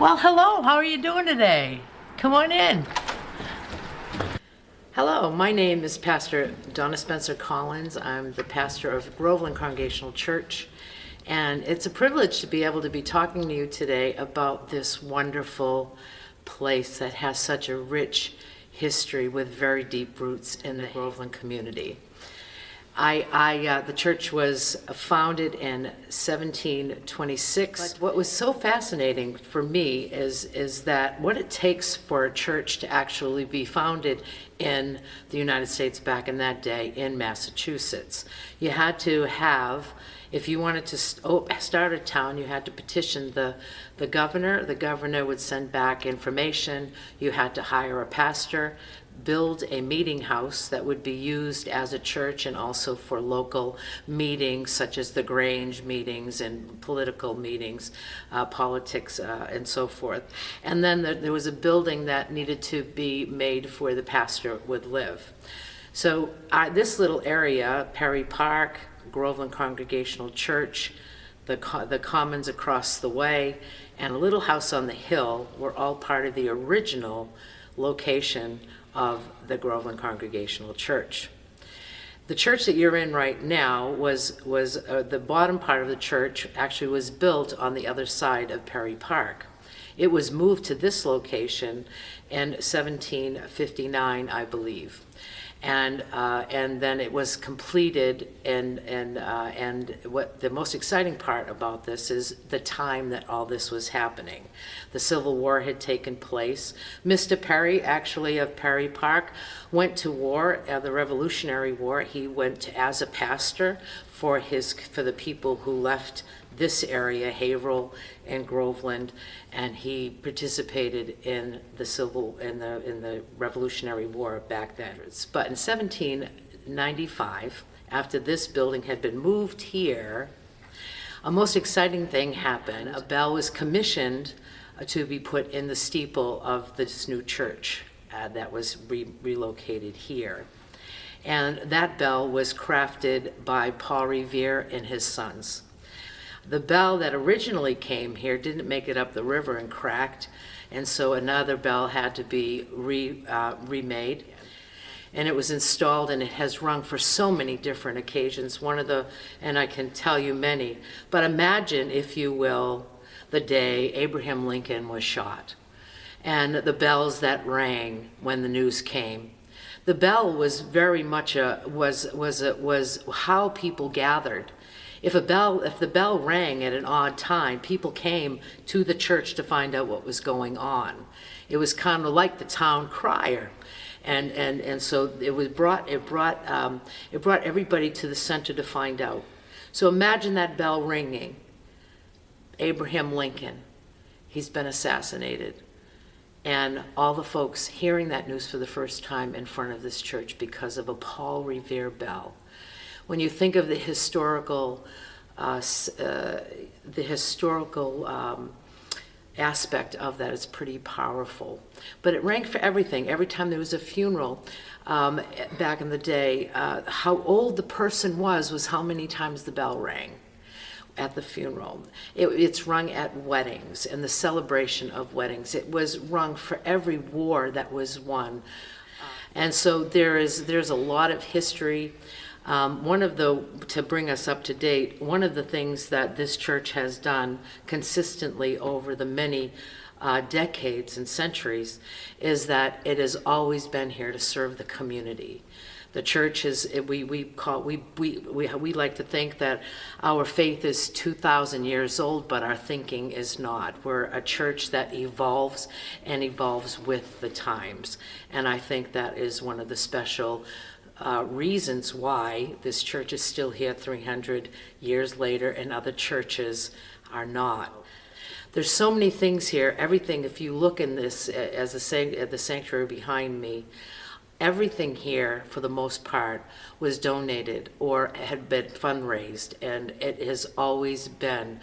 Well, hello, how are you doing today? Come on in. Hello, my name is Pastor Donna Spencer Collins. I'm the pastor of Groveland Congregational Church, and it's a privilege to be able to be talking to you today about this wonderful place that has such a rich history with very deep roots in the Groveland community. The church was founded in 1726. But what was so fascinating for me is that what it takes for a church to actually be founded in the United States back in that day in Massachusetts. You had to have, if you wanted to start a town, you had to petition the governor. The governor would send back information. You had to hire a pastor, build a meeting house that would be used as a church and also for local meetings such as the Grange meetings and political meetings, politics and so forth. And then there was a building that needed to be made where the pastor would live. So this little area, Perry Park, Groveland Congregational Church, the commons across the way, and a little house on the hill were all part of the original location of the Groveland Congregational Church. The church that you're in right now was the bottom part of the church actually was built on the other side of Perry Park. It was moved to this location in 1759, I believe. And then it was completed, and what the most exciting part about this is the time that all this was happening. The Civil War had taken place. Mr. Perry, actually of Perry Park, went to war, the Revolutionary War. He went as a pastor for the people who left this area, Haverhill and Groveland, and he participated in the Revolutionary War back then. But in 1795, after this building had been moved here, a most exciting thing happened. A bell was commissioned to be put in the steeple of this new church that was relocated here. And that bell was crafted by Paul Revere and his sons. The bell that originally came here didn't make it up the river and cracked, and so another bell had to be remade. And it was installed, and it has rung for so many different occasions. And I can tell you many, but imagine, if you will, the day Abraham Lincoln was shot, and the bells that rang when the news came. The bell was very much was how people gathered. If the bell rang at an odd time, people came to the church to find out what was going on. It was kind of like the town crier, and so it brought everybody to the center to find out. So imagine that bell ringing. Abraham Lincoln, he's been assassinated, and all the folks hearing that news for the first time in front of this church because of a Paul Revere Bell. When you think of the historical aspect of that, it's pretty powerful. But it rang for everything. Every time there was a funeral back in the day, how old the person was how many times the bell rang at the funeral. It's rung at weddings and the celebration of weddings. It was rung for every war that was won. And so there's a lot of history. To bring us up to date, one of the things that this church has done consistently over the many decades and centuries is that it has always been here to serve the community. The church is, we like to think that our faith is 2,000 years old, but our thinking is not. We're a church that evolves and evolves with the times. And I think that is one of the special reasons why this church is still here 300 years later and other churches are not. There's so many things here. Everything, if you look in this at the sanctuary behind me, everything here, for the most part, was donated or had been fundraised, and it has always been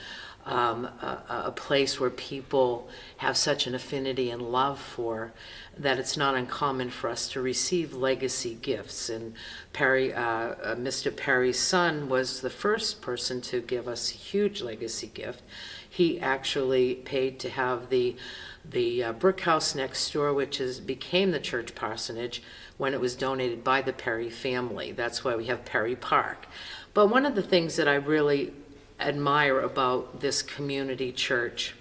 a place where people have such an affinity and love for that it's not uncommon for us to receive legacy gifts. And Mr. Perry's son was the first person to give us a huge legacy gift. he actually paid to have the brick house next door, which became the church parsonage when it was donated by the Perry family. That's why we have Perry Park. But one of the things that I really admire about this community church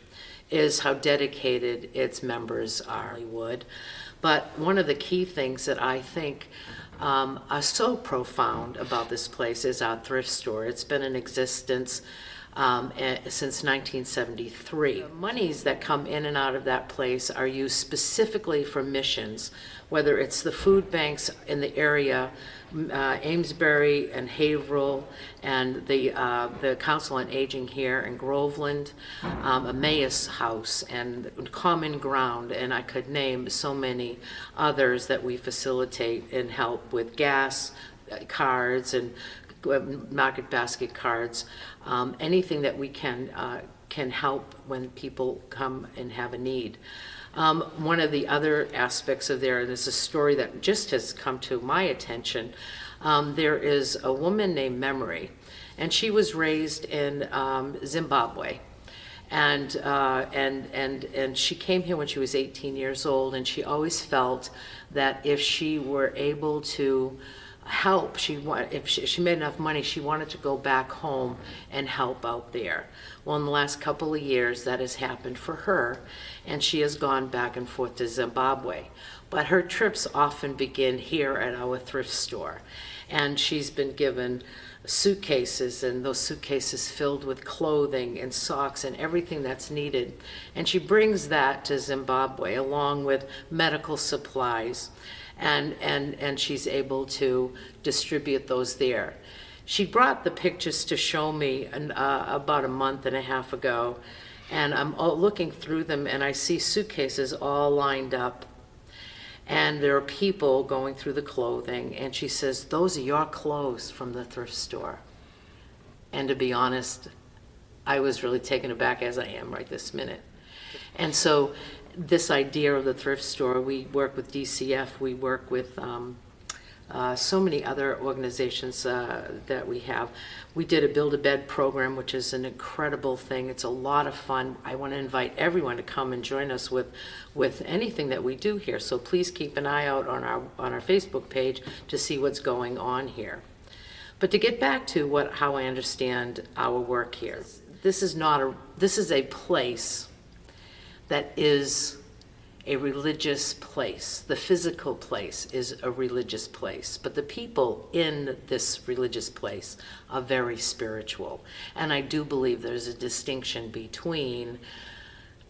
is how dedicated its members are. But one of the key things that I think are so profound about this place is our thrift store. It's been in existence since 1973. The monies that come in and out of that place are used specifically for missions, whether it's the food banks in the area, Amesbury and Haverhill, and the Council on Aging here in Groveland, Emmaus House, and Common Ground, and I could name so many others that we facilitate and help with gas cards and market basket cards, anything that we can help when people come and have a need. One of the other aspects of there, and this is a story that just has come to my attention, there is a woman named Memory, and she was raised in Zimbabwe. And she came here when she was 18 years old, and she always felt that if she were able to help, if she made enough money, she wanted to go back home and help out there. Well, in the last couple of years, that has happened for her, and she has gone back and forth to Zimbabwe. But her trips often begin here at our thrift store, and she's been given suitcases, and those suitcases filled with clothing and socks and everything that's needed. And she brings that to Zimbabwe along with medical supplies, and she's able to distribute those there. She brought the pictures to show me about a month and a half ago, and I'm looking through them, and I see suitcases all lined up, and there are people going through the clothing, and she says, "Those are your clothes from the thrift store." And to be honest, I was really taken aback, as I am right this minute. And so this idea of the thrift store, we work with DCF, we work with so many other organizations that we have. We did a Build-A-Bed program, which is an incredible thing. It's a lot of fun. I want to invite everyone to come and join us with anything that we do here. So please keep an eye out on our Facebook page to see what's going on here. But to get back to how I understand our work here, this is a place that is a religious place. The physical place is a religious place, but the people in this religious place are very spiritual. And I do believe there's a distinction between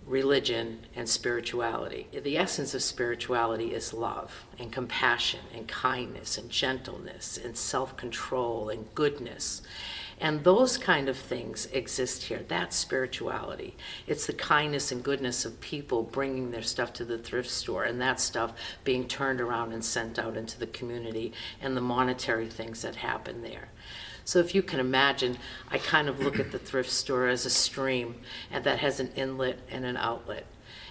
religion and spirituality. The essence of spirituality is love and compassion and kindness and gentleness and self-control and goodness. And those kind of things exist here. That's spirituality. It's the kindness and goodness of people bringing their stuff to the thrift store, and that stuff being turned around and sent out into the community, and the monetary things that happen there. So if you can imagine, I kind of look at the thrift store as a stream, and that has an inlet and an outlet.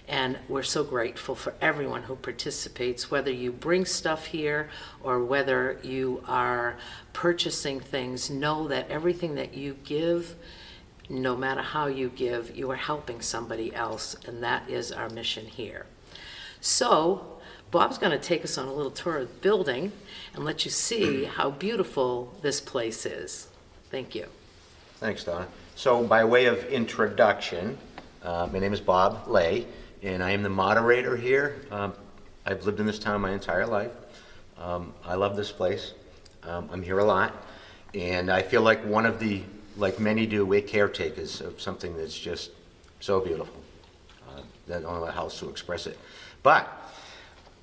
And we're so grateful for everyone who participates, whether you bring stuff here or whether you are purchasing things. Know that everything that you give, no matter how you give, you are helping somebody else, and that is our mission here. So Bob's going to take us on a little tour of the building and let you see how beautiful this place is. Thank you. Thanks, Donna. So by way of introduction, my name is Bob Lay, and I am the moderator here. I've lived in this town my entire life. I love this place. I'm here a lot, and I feel like like many do, we're caretakers of something that's just so beautiful. That don't have a house to express it. But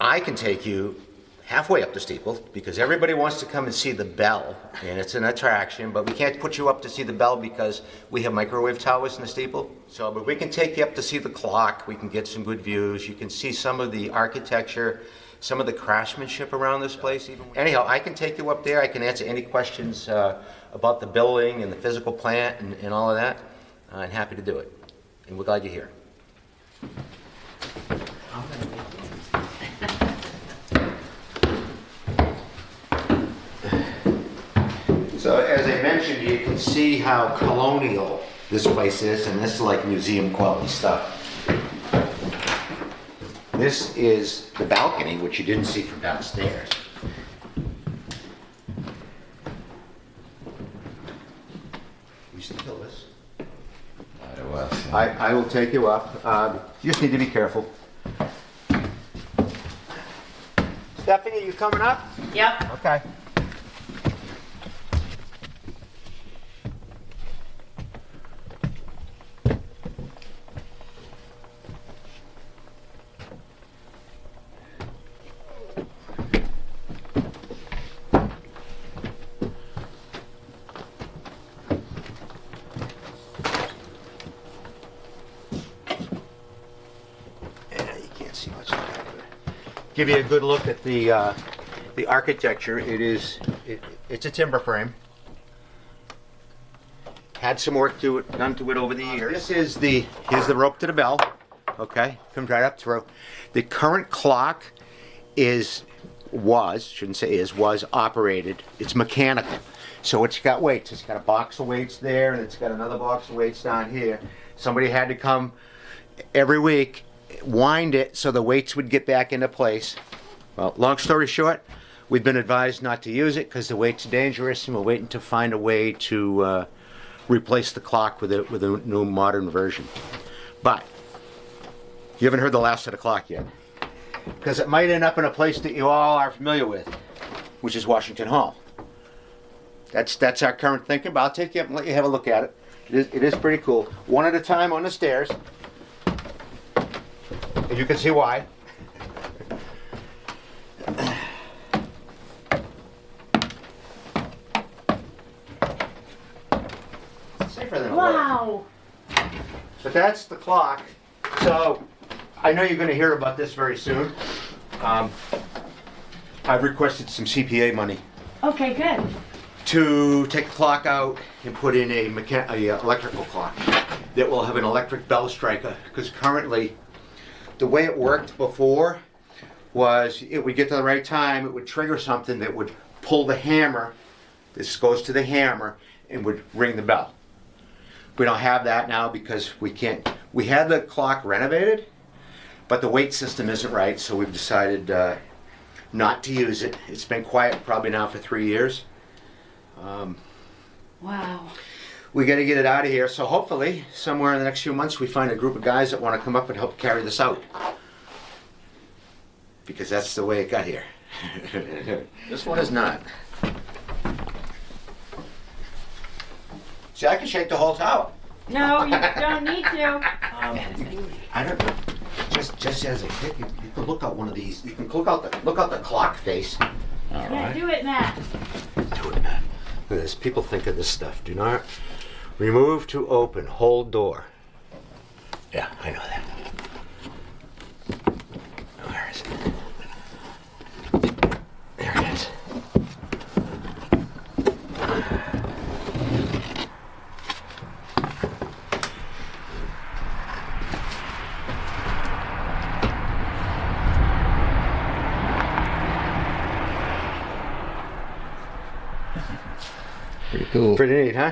I can take you halfway up the steeple, because everybody wants to come and see the bell, and it's an attraction, but we can't put you up to see the bell because we have microwave towers in the steeple. So, but we can take you up to see the clock. We can get some good views. You can see some of the architecture, some of the craftsmanship around this place. Anyhow, I can take you up there. I can answer any questions about the building and the physical plant and all of that. I'm happy to do it, and we're glad you're here. So as I mentioned, you can see how colonial this place is, and this is like museum quality stuff. This is the balcony, which you didn't see from downstairs. You still feel this? I will take you up. You just need to be careful. Stephanie, you coming up? Yep. Okay. Give you a good look at the architecture. It's a timber frame. Had some work done to it over the years. Here's the rope to the bell. Okay, comes right up through. The current clock was operated. It's mechanical, so it's got weights. It's got a box of weights there, and it's got another box of weights down here. Somebody had to come every week, wind it so the weights would get back into place. Well, long story short, we've been advised not to use it because the weight's dangerous, and we're waiting to find a way to replace the clock with a new modern version. But you haven't heard the last of the clock yet, because it might end up in a place that you all are familiar with, which is Washington Hall. That's our current thinking, but I'll take you up and let you have a look at it. It is pretty cool. One at a time on the stairs. And you can see why. It's safer than it Wow. was. But that's the clock. So I know you're going to hear about this very soon. I've requested some CPA money Okay, good. to take the clock out and put in a electrical clock that will have an electric bell striker, because currently the way it worked before was it would get to the right time, it would trigger something that would pull the hammer. This goes to the hammer and would ring the bell. We don't have that now because we can't. We had the clock renovated, but the weight system isn't right, so we've decided not to use it. It's been quiet probably now for 3 years. Wow. We got to get it out of here, so hopefully somewhere in the next few months we find a group of guys that want to come up and help carry this out, because that's the way it got here. This one is not. See, I can shake the whole tower. No, you don't need to. I don't know. Just as a tip, you can look out one of these. You can look out the clock face. Yeah, do it, Matt. Do it, man. Look at this. People think of this stuff. Do not remove to open. Hold door. Yeah, I know that. Where is it? There it is. Pretty cool. Pretty neat, huh?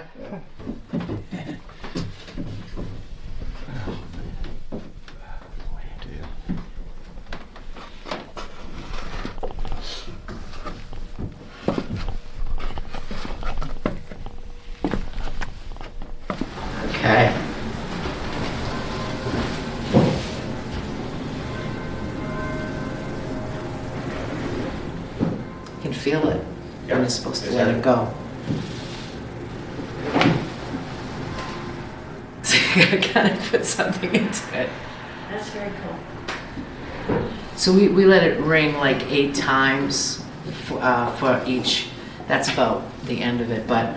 Okay. You can feel it. You're not supposed to let it go. So you gotta kind of put something into it. That's very cool. So we let it ring like 8 times for each. That's about the end of it, but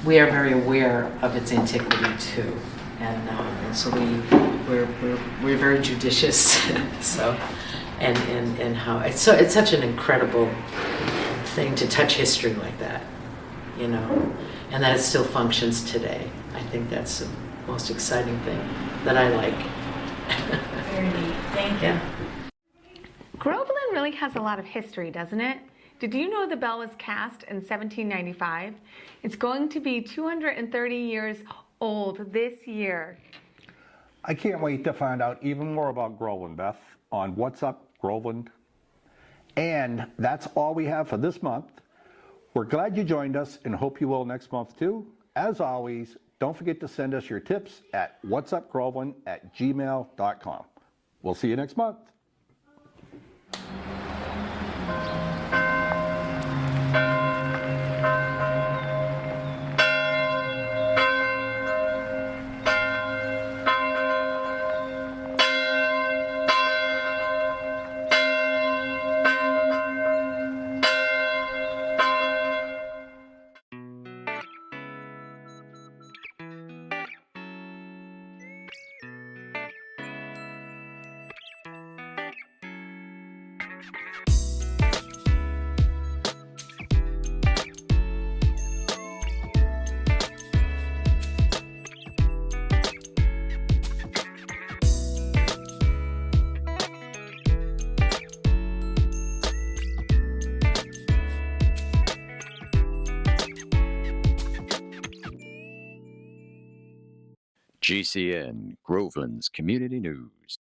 we are very aware of its antiquity too, and so we're very judicious. So and how it's such an incredible thing to touch history like that, you know, and that it still functions today. I think that's the most exciting thing that I like. Very neat. Thank you. Yeah. Groveland really has a lot of history, doesn't it? Did you know the bell was cast in 1795? It's going to be 230 years old this year. I can't wait to find out even more about Groveland, Beth, on What's Up, Groveland. And that's all we have for this month. We're glad you joined us and hope you will next month too. As always, don't forget to send us your tips at whatsupgroveland@gmail.com. We'll see you next month. GCN, Groveland's Community News.